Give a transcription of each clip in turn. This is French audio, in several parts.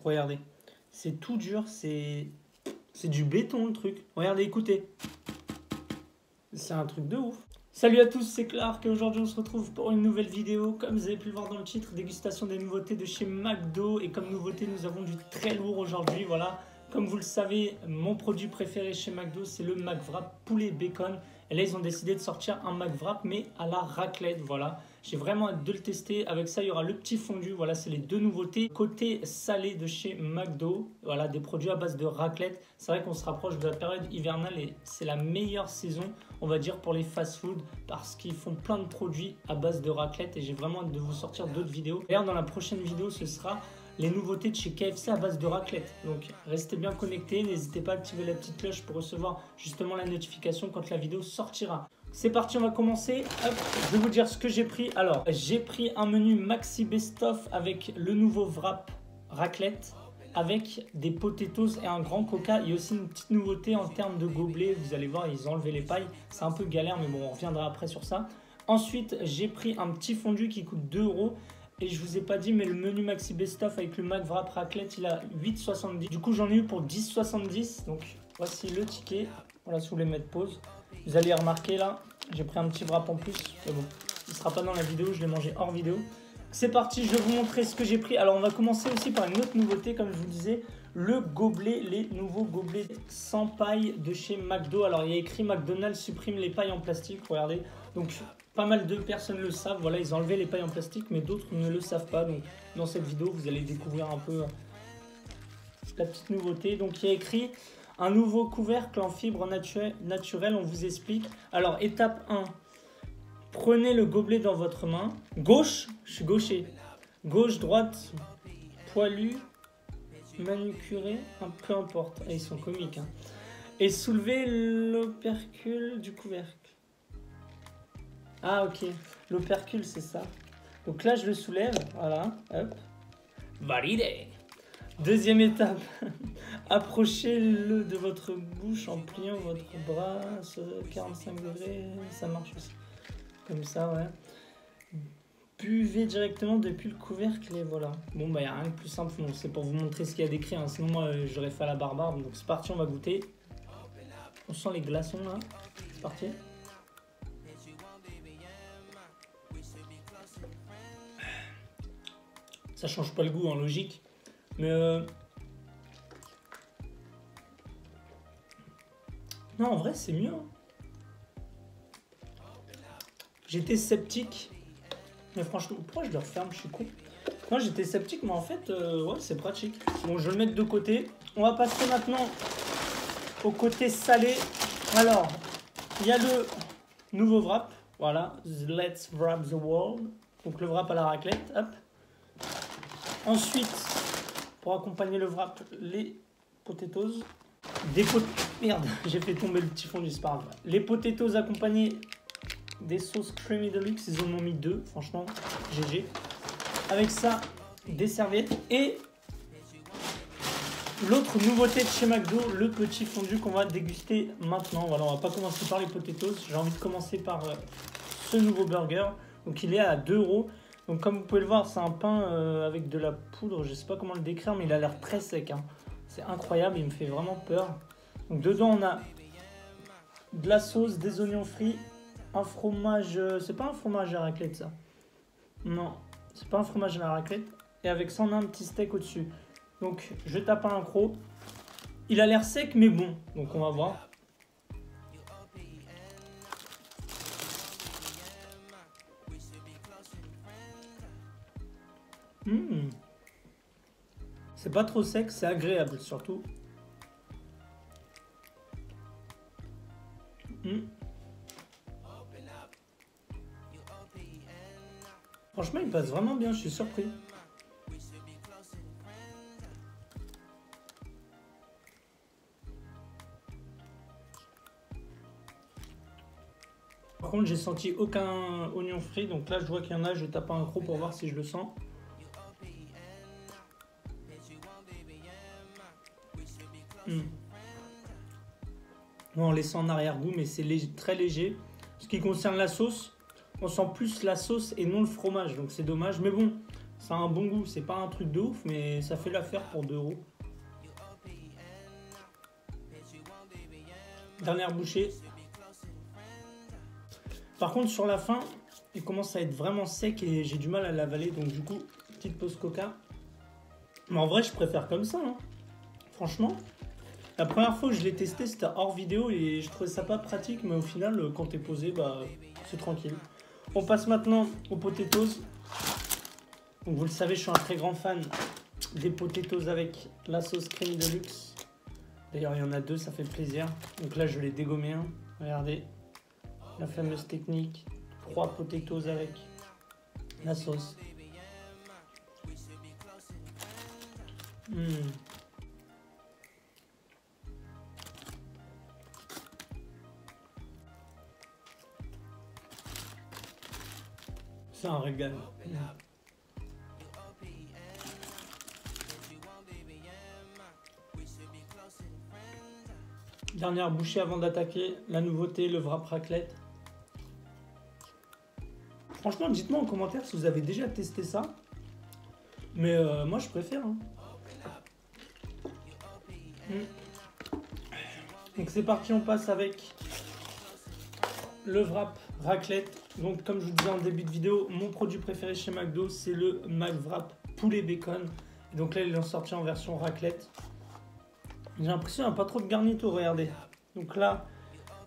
Regardez. C'est tout dur, c'est du béton le truc. Regardez, écoutez. C'est un truc de ouf. Salut à tous, c'est Clark et aujourd'hui on se retrouve pour une nouvelle vidéo. Comme vous avez pu le voir dans le titre, dégustation des nouveautés de chez McDo. Et comme nouveauté, nous avons du très lourd aujourd'hui. Voilà, comme vous le savez, mon produit préféré chez McDo, c'est le McWrap poulet bacon. Et là, ils ont décidé de sortir un McWrap, mais à la raclette. Voilà, j'ai vraiment hâte de le tester. Avec ça, il y aura le petit fondu. Voilà, c'est les deux nouveautés. Côté salé de chez McDo, voilà, des produits à base de raclette. C'est vrai qu'on se rapproche de la période hivernale et c'est la meilleure saison, on va dire, pour les fast-food parce qu'ils font plein de produits à base de raclette et j'ai vraiment hâte de vous sortir d'autres vidéos. D'ailleurs, dans la prochaine vidéo, ce sera les nouveautés de chez KFC à base de raclette. Donc restez bien connectés, n'hésitez pas à activer la petite cloche pour recevoir justement la notification quand la vidéo sortira. C'est parti, on va commencer. Hop, je vais vous dire ce que j'ai pris. Alors, j'ai pris un menu Maxi Best Of avec le nouveau wrap raclette, avec des potatoes et un grand coca. Il y a aussi une petite nouveauté en termes de gobelet. Vous allez voir, ils ont enlevé les pailles. C'est un peu galère, mais bon, on reviendra après sur ça. Ensuite, j'ai pris un petit fondu qui coûte 2 €. Et je vous ai pas dit, mais le menu Maxi Best Of avec le McWrap raclette, il a 8,70. Du coup, j'en ai eu pour 10,70. Donc, voici le ticket. Voilà, si vous voulez mettre pause. Vous allez remarquer là, j'ai pris un petit wrap en plus. Mais bon, il ne sera pas dans la vidéo, je l'ai mangé hors vidéo. C'est parti, je vais vous montrer ce que j'ai pris. Alors, on va commencer aussi par une autre nouveauté, comme je vous disais, le gobelet, les nouveaux gobelets sans paille de chez McDo. Alors, il y a écrit McDonald's supprime les pailles en plastique, regardez. Donc, pas mal de personnes le savent. Voilà, ils ont enlevé les pailles en plastique, mais d'autres ne le savent pas. Donc, dans cette vidéo, vous allez découvrir un peu la petite nouveauté. Donc, il y a écrit un nouveau couvercle en fibre naturelle. On vous explique. Alors, étape 1. Prenez le gobelet dans votre main. Gauche, je suis gaucher. Gauche, droite, poilu, manucuré, peu importe. Ils sont comiques. Hein. Et soulevez l'opercule du couvercle. Ah, ok. L'opercule, c'est ça. Donc là, je le soulève. Voilà. Hop. Validé. Deuxième étape. Approchez-le de votre bouche en pliant votre bras. 45 degrés. Ça marche aussi. Comme ça, ouais. Buvez directement depuis le couvercle et voilà. Bon, bah, il n'y a rien de plus simple. C'est pour vous montrer ce qu'il y a d'écrit. Hein. Sinon, moi, j'aurais fait à la barbe. Donc, c'est parti, on va goûter. On sent les glaçons, là. C'est parti. Ça change pas le goût, en logique. Mais non, en vrai, c'est mieux. Hein. J'étais sceptique. Mais franchement, pourquoi je le referme? Je suis con. Moi, j'étais sceptique, mais en fait, ouais, c'est pratique. Bon, je vais le mettre de côté. On va passer maintenant au côté salé. Alors, il y a le nouveau wrap. Voilà, Let's Wrap the World. Donc, le wrap à la raclette. Hop. Ensuite, pour accompagner le wrap, les potatoes. Merde, j'ai fait tomber le petit fondu, c'est pas grave. Les potatoes accompagnés des sauces creamy deluxe, ils en ont mis 2, franchement, GG. Avec ça, des serviettes et l'autre nouveauté de chez McDo, le petit fondu qu'on va déguster maintenant. Voilà, on va pas commencer par les potatoes, j'ai envie de commencer par ce nouveau burger. Donc il est à 2 €. Donc comme vous pouvez le voir, c'est un pain avec de la poudre, je sais pas comment le décrire, mais il a l'air très sec. Hein. C'est incroyable, il me fait vraiment peur. Donc dedans on a de la sauce, des oignons frits, un fromage, c'est pas un fromage à raclette ça. Non, c'est pas un fromage à la raclette. Et avec ça on a un petit steak au-dessus. Donc je tape un croc. Il a l'air sec mais bon, donc on va voir. C'est pas trop sec, c'est agréable surtout. Franchement, il passe vraiment bien, je suis surpris. Par contre, j'ai senti aucun oignon frit, donc là je vois qu'il y en a, je tape un croc pour voir si je le sens. On les sent en arrière-goût, mais c'est très léger. Ce qui concerne la sauce, on sent plus la sauce et non le fromage, donc c'est dommage. Mais bon, Ça a un bon goût, c'est pas un truc de ouf, mais ça fait l'affaire pour 2 euros. Dernière bouchée. Par contre, sur la fin, il commence à être vraiment sec et j'ai du mal à l'avaler. Donc du coup, petite pause coca. Mais en vrai, je préfère comme ça. Hein. Franchement, la première fois que je l'ai testé, c'était hors vidéo et je trouvais ça pas pratique. Mais au final, quand t'es posé, bah, c'est tranquille. On passe maintenant aux potatoes. Donc vous le savez, je suis un très grand fan des potatoes avec la sauce crème de luxe. D'ailleurs, il y en a 2, ça fait plaisir. Donc là, je l'ai dégommé un. Regardez, la fameuse technique. 3 potatoes avec la sauce. C'est un régal. Dernière bouchée avant d'attaquer, la nouveauté, le wrap raclette. Franchement, dites-moi en commentaire si vous avez déjà testé ça. Mais moi, je préfère. Hein. Donc c'est parti, on passe avec le wrap raclette. Donc comme je vous disais en début de vidéo, mon produit préféré chez McDo, c'est le McWrap poulet bacon. Et donc là, ils l'ont sorti en version raclette. J'ai l'impression qu'il n'y a pas trop de garniture, regardez. Donc là,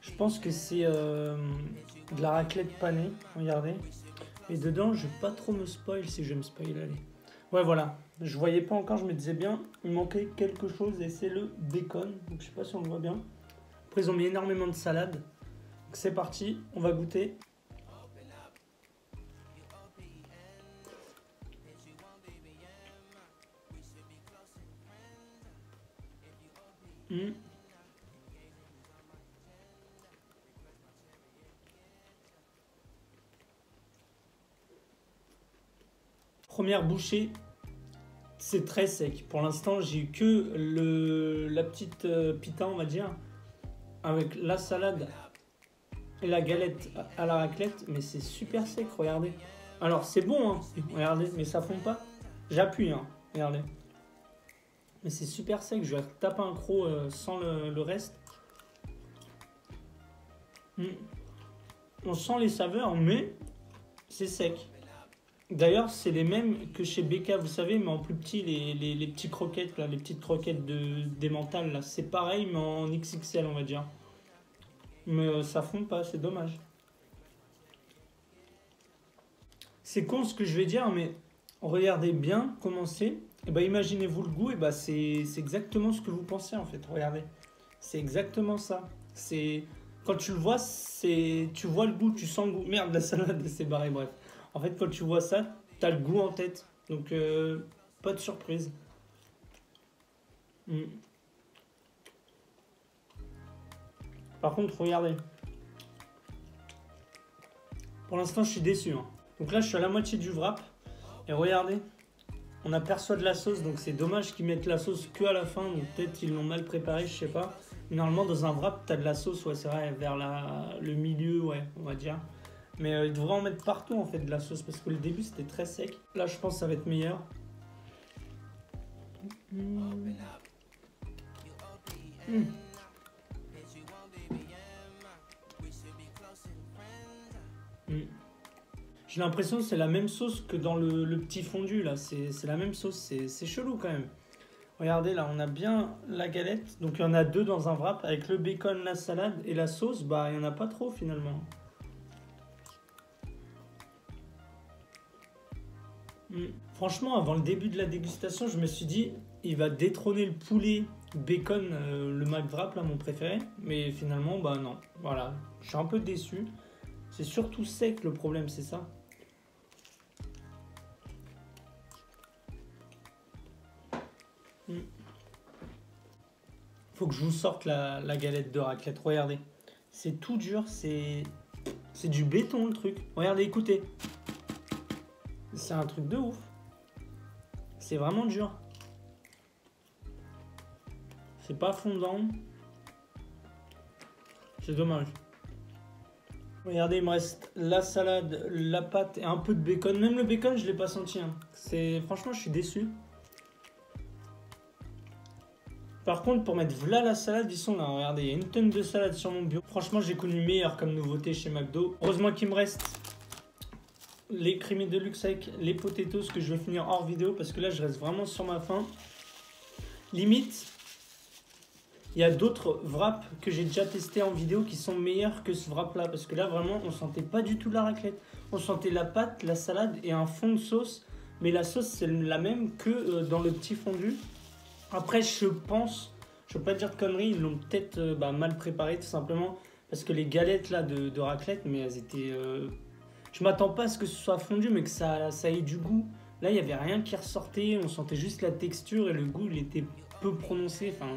je pense que c'est de la raclette panée, regardez. Et dedans, je ne vais pas trop me spoil si je vais me spoil, allez. Ouais, voilà. Je voyais pas encore, je me disais bien, il manquait quelque chose et c'est le bacon. Donc je sais pas si on le voit bien. Après, ils ont mis énormément de salade. Donc c'est parti, on va goûter. Première bouchée, c'est très sec. Pour l'instant, j'ai eu que la petite pita, on va dire, avec la salade et la galette à la raclette, mais c'est super sec, regardez. Alors, c'est bon, hein, regardez, mais ça fond pas. J'appuie, hein, regardez. Mais c'est super sec, je vais taper un croc sans le reste. On sent les saveurs, mais c'est sec. D'ailleurs, c'est les mêmes que chez BK, vous savez, mais en plus petit, les petits croquettes, là, les petites croquettes d'emmental, là. C'est pareil, mais en XXL, on va dire. Mais ça fond pas, c'est dommage. C'est con ce que je vais dire, mais regardez bien comment c'est. Et bah, imaginez-vous le goût, et bah, c'est exactement ce que vous pensez, en fait. Regardez. C'est exactement ça. C'est... Quand tu le vois, tu vois le goût, tu sens le goût. Merde, la salade s'est barrée, bref. En fait, quand tu vois ça, tu as le goût en tête. Donc, pas de surprise. Par contre, regardez. Pour l'instant, je suis déçu. Hein. Donc là, je suis à la moitié du wrap. Et regardez, on aperçoit de la sauce. Donc, c'est dommage qu'ils mettent la sauce que à la fin. Donc, peut-être ils l'ont mal préparée, je sais pas. Normalement, dans un wrap, tu as de la sauce, ouais, c'est vrai, vers le milieu, ouais, on va dire. Mais ils devraient en mettre partout, en fait, de la sauce, parce que le début, c'était très sec. Là, je pense que ça va être meilleur. J'ai l'impression que c'est la même sauce que dans le petit fondu, là. C'est la même sauce, c'est chelou, quand même. Regardez, là, on a bien la galette. Donc, il y en a 2 dans un wrap. Avec le bacon, la salade et la sauce, bah, il n'y en a pas trop, finalement. Franchement, avant le début de la dégustation, je me suis dit, il va détrôner le poulet bacon, le McWrap, là, mon préféré. Mais finalement, bah non. Voilà, je suis un peu déçu. C'est surtout sec, le problème, c'est ça. Faut que je vous sorte la galette de raclette. Regardez, c'est tout dur, c'est du béton le truc. Regardez, écoutez. C'est un truc de ouf. C'est vraiment dur. C'est pas fondant. C'est dommage. Regardez, il me reste la salade, la pâte et un peu de bacon. Même le bacon, je l'ai pas senti. Hein. Franchement, je suis déçu. Par contre, pour mettre voilà la salade, ils sont là. Regardez, il y a une tonne de salade sur mon bio. Franchement, j'ai connu meilleur comme nouveauté chez McDo. Heureusement qu'il me reste les creamy deluxe avec les potatoes que je vais finir hors vidéo parce que là, je reste vraiment sur ma faim. Limite, il y a d'autres wraps que j'ai déjà testé en vidéo qui sont meilleurs que ce wrap là. Parce que là, vraiment, on sentait pas du tout la raclette. On sentait la pâte, la salade et un fond de sauce. Mais la sauce, c'est la même que dans le petit fondu. Après, je pense, je ne veux pas dire de conneries, ils l'ont peut-être mal préparé tout simplement. Parce que les galettes là de raclette, mais elles étaient. Je m'attends pas à ce que ce soit fondu, mais que ça ait du goût. Là, il n'y avait rien qui ressortait, on sentait juste la texture et le goût, il était peu prononcé. Enfin,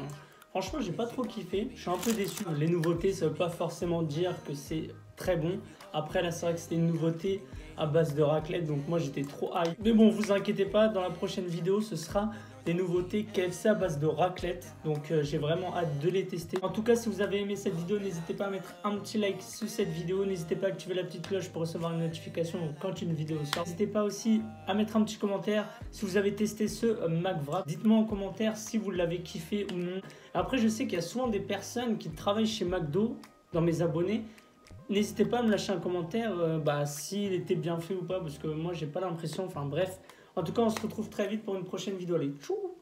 franchement, j'ai pas trop kiffé. Je suis un peu déçu. Les nouveautés, ça veut pas forcément dire que c'est très bon. Après, là, c'est vrai que c'était une nouveauté à base de raclette, donc moi j'étais trop hype. Mais bon, vous inquiétez pas, dans la prochaine vidéo, ce sera des nouveautés KFC à base de raclette. Donc j'ai vraiment hâte de les tester. En tout cas, si vous avez aimé cette vidéo, n'hésitez pas à mettre un petit like sous cette vidéo. N'hésitez pas à activer la petite cloche pour recevoir une notification quand une vidéo sort. N'hésitez pas aussi à mettre un petit commentaire si vous avez testé ce McWrap. Dites-moi en commentaire si vous l'avez kiffé ou non. Après, je sais qu'il y a souvent des personnes qui travaillent chez McDo, dans mes abonnés. N'hésitez pas à me lâcher un commentaire s'il était bien fait ou pas, parce que moi j'ai pas l'impression. Enfin bref, en tout cas on se retrouve très vite pour une prochaine vidéo. Allez, tchou!